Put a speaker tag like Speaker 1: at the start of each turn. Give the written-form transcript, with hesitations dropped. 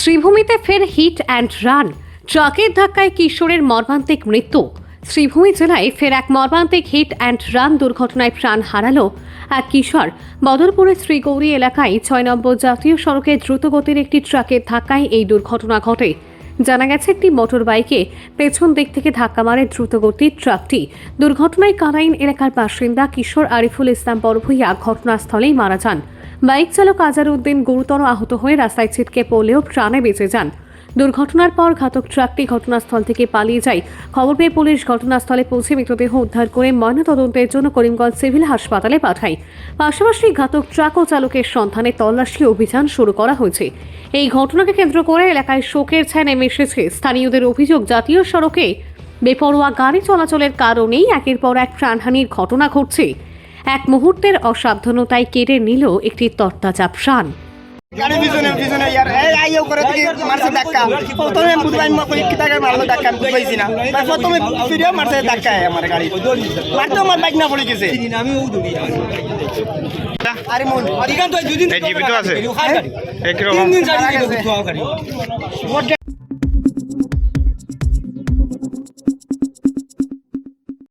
Speaker 1: শ্রীভূমিতে ফের hit and run, ট্রাকের ধাক্কায় কিশোরের মর্মান্তিক মৃত্যু। শ্রীভূমি জেলায় ফের এক মর্মান্তিক হিট অ্যান্ড রান দুর্ঘটনায় প্রাণ হারালো এক কিশোর। বদরপুরের শ্রীগৌরী এলাকায় ৬ নম্বর জাতীয় সড়কে দ্রুতগতির একটি ট্রাকের ধাক্কায় এই দুর্ঘটনা ঘটে। জানা গেছে, একটি মোটর বাইকে পেছন দিক থেকে ধাক্কা মারে দ্রুতগতির ট্রাকটি। দুর্ঘটনায় কানাইন এলাকার বাসিন্দা কিশোর আরিফুল ইসলাম বড়ভূইয়া ঘটনাস্থলেই মারা যান। বাইক চালক আজারউদ্দিন গুরুতর আহত হয়ে রাস্তায় ছিটকে পড়লেও প্রাণে বেঁচে যান। দুর্ঘটনার পর ঘাতক ট্রাকটি ঘটনাস্থল থেকে পালিয়ে যায়। খবর পেয়ে পুলিশ ঘটনাস্থলে পৌঁছে মৃতদেহ উদ্ধার করে ময়নাতদন্তের জন্য করিমগঞ্জ সিভিল হাসপাতালে পাঠায়। পাশাপাশি ঘাতক ট্রাক ও চালকের সন্ধানে তল্লাশি অভিযান শুরু করা হয়েছে। এই ঘটনাকে কেন্দ্র করে এলাকায় শোকের ছায়া নেমে এসেছে। স্থানীয়দের অভিযোগ, জাতীয় সড়কে বেপরোয়া গাড়ি চলাচলের কারণেই একের পর এক প্রাণহানির ঘটনা ঘটছে। এক মুহূর্তের অসাবধানতায় কেড়ে নিল একটি তরতাজা প্রাণ।
Speaker 2: গাড়ি পিছনে ইয়ার এই আইও করে দিকে মারছে ধাক্কা। প্রথমে বুঝবাই কই কি টাকা মারলো ধাক্কা বুঝবাইছি না। প্রথমে ফিরে মারছে ধাক্কা আমার গাড়ি। মারতে আমার বাইক না পড়ে গেছে। আমি ও দৌড়ি আরে মন অধিকাংশ দুই দিন
Speaker 3: জীবিত আছে
Speaker 2: তিন দিন চারি গেছে।